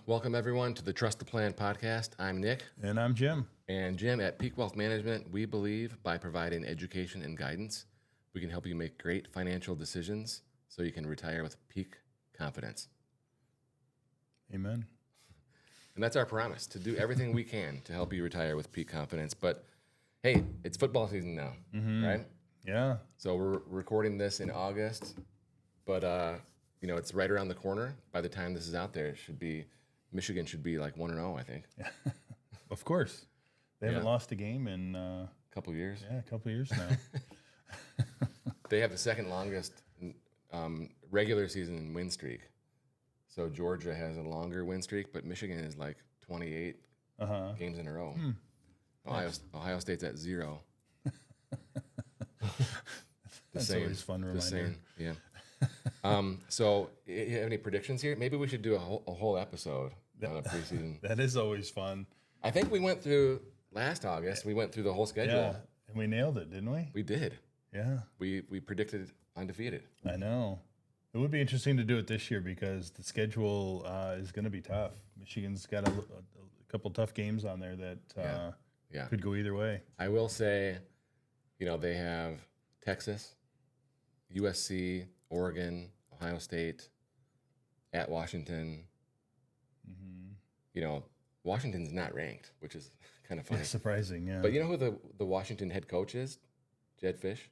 Welcome everyone to the Trust the Plan podcast. I'm Nick. And I'm Jim. And Jim, at Peak Wealth Management, we believe by providing education and guidance, we can help you make great financial decisions so you can retire with peak confidence. Amen. And that's our promise, to do everything we can to help you retire with peak confidence. But hey, it's football season now, right? Yeah. So we're recording this in August, but it's right around the corner. By the time this is out there, Michigan should be like 1-0, I think. Yeah. Of course. They haven't lost a game in a couple years. Yeah, a couple years now. They have the second longest regular season win streak. So Georgia has a longer win streak, but Michigan is like 28 games in a row. Ohio State's at 0. That's always a fun reminder. Yeah. So you have any predictions here? Maybe we should do a whole episode on a preseason. That is always fun. I think we went through last August. We went through the whole schedule. Yeah, and we nailed it, didn't we? We did. Yeah. We predicted undefeated. I know. It would be interesting to do it this year because the schedule is going to be tough. Michigan's got a couple tough games on there that could go either way. I will say, they have Texas, USC, Oregon, Ohio State, at Washington. Washington's not ranked, which is kind of funny. It's surprising, yeah. But you know who the Washington head coach is? Jed Fish.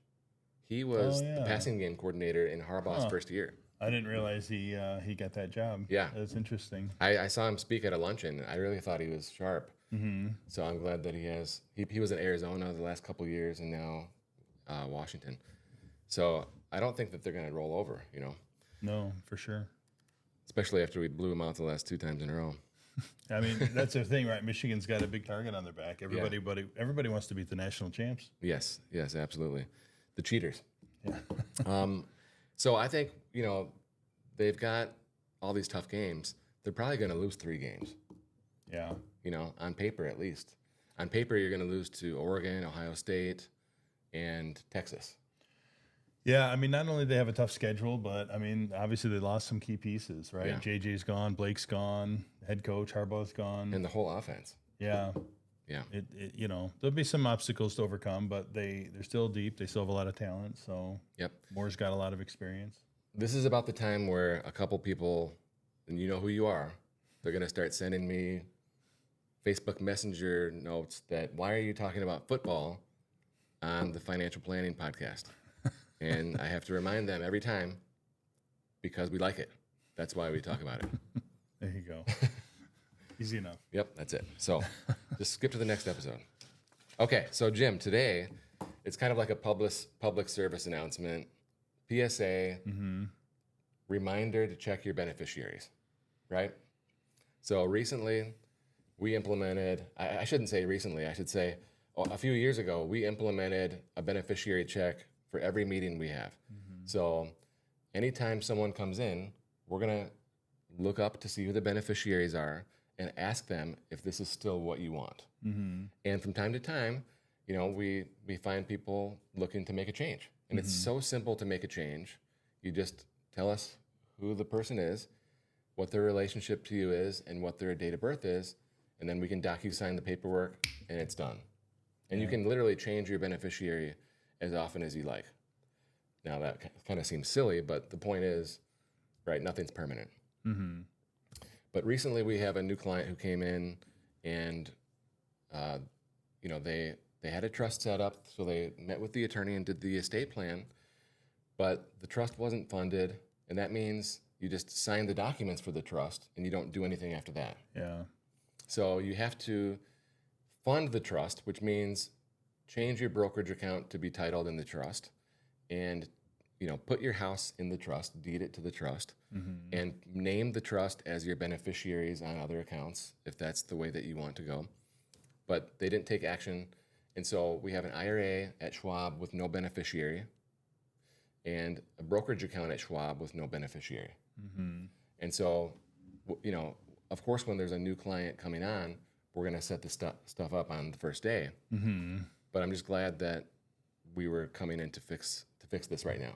He was the passing game coordinator in Harbaugh's first year. I didn't realize he got that job. Yeah. That's interesting. I saw him speak at a luncheon. I really thought he was sharp. So I'm glad that he was in Arizona the last couple years and now Washington. So I don't think that they're going to roll over, No, for sure. Especially after we blew them out the last 2 times in a row. I mean, that's their thing, right? Michigan's got a big target on their back. Everybody wants to beat the national champs. Yes, absolutely. The cheaters. Yeah. So I think, they've got all these tough games. They're probably going to lose 3 games. Yeah. On paper at least. On paper, you're going to lose to Oregon, Ohio State, and Texas. Yeah, I mean, not only do they have a tough schedule, but, I mean, obviously they lost some key pieces, right? Yeah. JJ's gone, Blake's gone, head coach, Harbaugh's gone. And the whole offense. Yeah. Yeah. There'll be some obstacles to overcome, but they're still deep. They still have a lot of talent, so Moore's got a lot of experience. This is about the time where a couple people, and you know who you are, they're going to start sending me Facebook Messenger notes that, why are you talking about football on the Financial Planning Podcast? And I have to remind them every time, because we like it. That's why we talk about it. There you go. Easy enough. Yep, that's it. So just skip to the next episode. Okay, so Jim, today it's kind of like a public service announcement, PSA, reminder to check your beneficiaries, right? So recently we implemented, I shouldn't say recently, I should say a few years ago, we implemented a beneficiary check for every meeting we have. So anytime someone comes in, we're going to look up to see who the beneficiaries are and ask them if this is still what you want. And from time to time, we find people looking to make a change. And it's so simple to make a change. You just tell us who the person is, what their relationship to you is, and what their date of birth is, and then we can DocuSign the paperwork, and it's done. And you can literally change your beneficiary as often as you like. Now that kind of seems silly, but the point is, right, nothing's permanent. But recently we have a new client who came in and, they had a trust set up, so they met with the attorney and did the estate plan, but the trust wasn't funded, and that means you just sign the documents for the trust and you don't do anything after that. Yeah. So you have to fund the trust, which means change your brokerage account to be titled in the trust and, put your house in the trust, deed it to the trust, and name the trust as your beneficiaries on other accounts, if that's the way that you want to go. But they didn't take action. And so we have an IRA at Schwab with no beneficiary and a brokerage account at Schwab with no beneficiary. And so, of course, when there's a new client coming on, we're going to set the stuff up on the first day. But I'm just glad that we were coming in to fix this right now.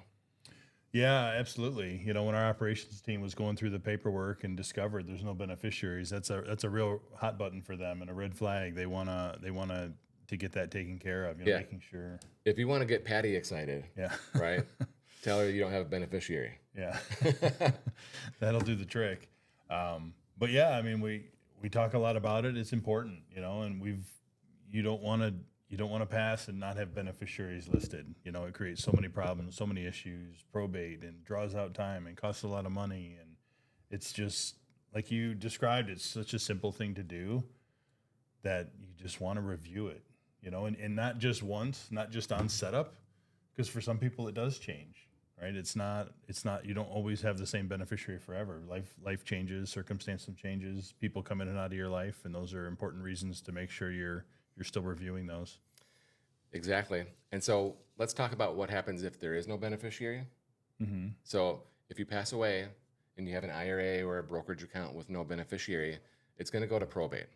Yeah, absolutely. You know, when our operations team was going through the paperwork and discovered there's no beneficiaries, that's a real hot button for them and a red flag. They wanna to get that taken care of. You know, Yeah. making sure. If you want to get Patty excited, Yeah. right? Tell her you don't have a beneficiary. Yeah. That'll do the trick. But yeah, I mean, we talk a lot about it. It's important, you know, and you don't want to pass and not have beneficiaries listed. You know, it creates so many problems, so many issues, probate, and draws out time and costs a lot of money. And it's just like you described, it's such a simple thing to do that you just want to review it, you know, and not just once, not just on setup, because for some people it does change, right? It's not, you don't always have the same beneficiary forever. Life changes, circumstance changes, people come in and out of your life, and those are important reasons to make sure you're still reviewing those. Exactly. And so let's talk about what happens if there is no beneficiary. Mm-hmm. So if you pass away and you have an IRA or a brokerage account with no beneficiary, it's going to go to probate.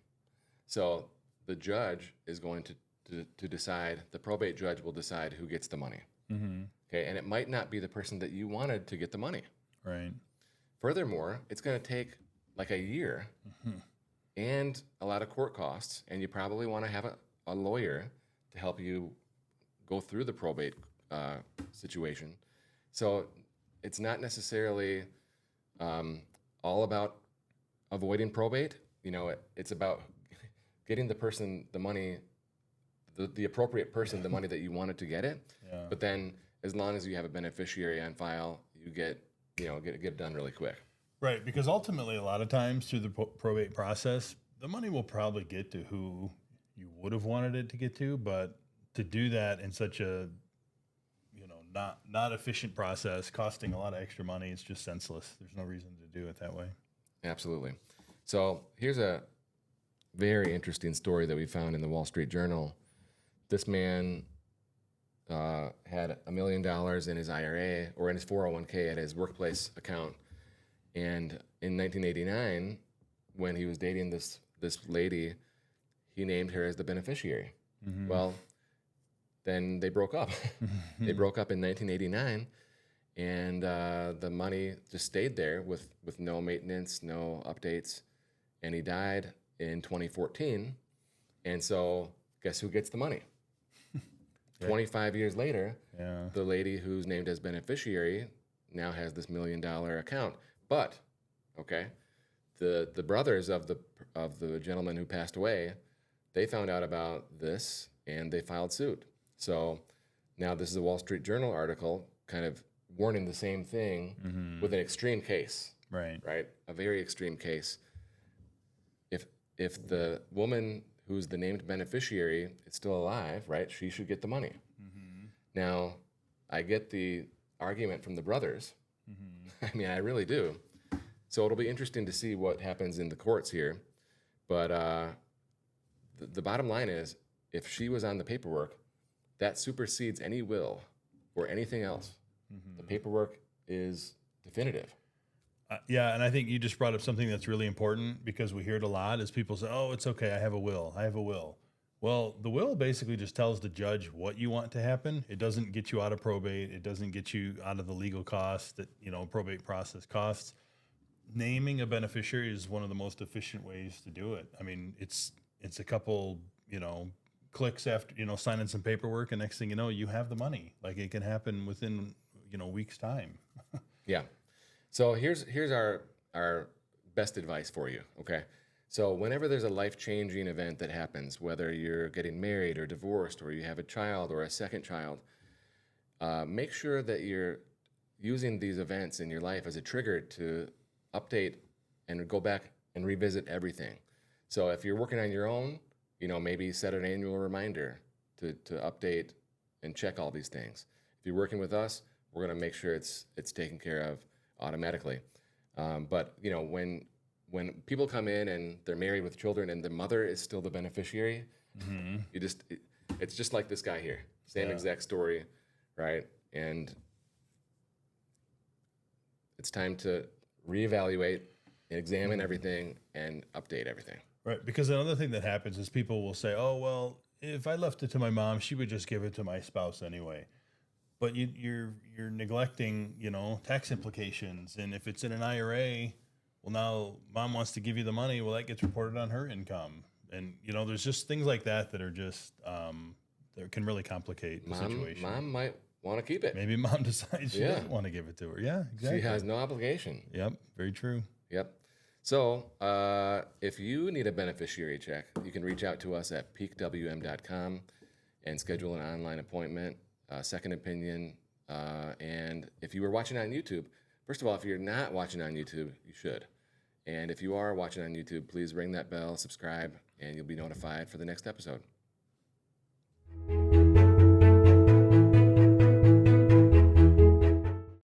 So the judge is going to decide, the probate judge will decide who gets the money. Mm-hmm. Okay. And it might not be the person that you wanted to get the money. Right. Furthermore, it's going to take like a year and a lot of court costs. And you probably want to have a lawyer to help you go through the probate situation. So it's not necessarily all about avoiding probate. You know, it's about getting the person the money, the appropriate person the money that you wanted to get it. Yeah. But then as long as you have a beneficiary on file, you get it done really quick. Right, because ultimately a lot of times through the probate process, the money will probably get to who you would have wanted it to get to, but to do that in such a, you know, not efficient process, costing a lot of extra money, it's just senseless. There's no reason to do it that way. Absolutely. So here's a very interesting story that we found in the Wall Street Journal. This man had $1 million in his IRA or in his 401k at his workplace account. And in 1989, when he was dating this lady, he named her as the beneficiary. Mm-hmm. Well, then they broke up. They broke up in 1989, and the money just stayed there with no maintenance, no updates, and he died in 2014. And so guess who gets the money? 25 years later, the lady who's named as beneficiary now has this $1 million account. But, okay, the brothers of the gentleman who passed away, they found out about this and they filed suit. So now this is a Wall Street Journal article kind of warning the same thing with an extreme case. Right. Right? A very extreme case. If the woman who's the named beneficiary is still alive, right, she should get the money. Mm-hmm. Now, I get the argument from the brothers. Mm-hmm. I mean, I really do. So it'll be interesting to see what happens in the courts here. But the bottom line is, if she was on the paperwork, that supersedes any will or anything else. Mm-hmm. The paperwork is definitive. Yeah, and I think you just brought up something that's really important because we hear it a lot is people say, oh, it's okay, I have a will. Well, the will basically just tells the judge what you want to happen. It doesn't get you out of probate. It doesn't get you out of the legal costs that, you know, probate process costs. Naming a beneficiary is one of the most efficient ways to do it. I mean, it's a couple, you know, clicks after, you know, signing some paperwork, and next thing you know, you have the money. Like it can happen within, you know, weeks' time. Yeah. So here's our best advice for you, okay? So whenever there's a life-changing event that happens, whether you're getting married or divorced or you have a child or a second child, make sure that you're using these events in your life as a trigger to update and go back and revisit everything. So if you're working on your own, you know, maybe set an annual reminder to update and check all these things. If you're working with us, we're going to make sure it's taken care of automatically. But you know, when people come in and they're married with children and the mother is still the beneficiary, it's just like this guy here, same exact story, right? And it's time to reevaluate, examine everything, and update everything. Right, because another thing that happens is people will say, oh, well, if I left it to my mom, she would just give it to my spouse anyway. but you're neglecting, tax implications. And if it's in an IRA, well, now mom wants to give you the money. Well, that gets reported on her income. And, there's just things like that are just, that can really complicate the situation. Mom might want to keep it. Maybe mom decides she doesn't want to give it to her. Yeah, exactly. She has no obligation. Yep, very true. Yep. So if you need a beneficiary check, you can reach out to us at peakwm.com and schedule an online appointment, second opinion. And if you were watching on YouTube, first of all, if you're not watching on YouTube, you should. And if you are watching on YouTube, please ring that bell, subscribe, and you'll be notified for the next episode.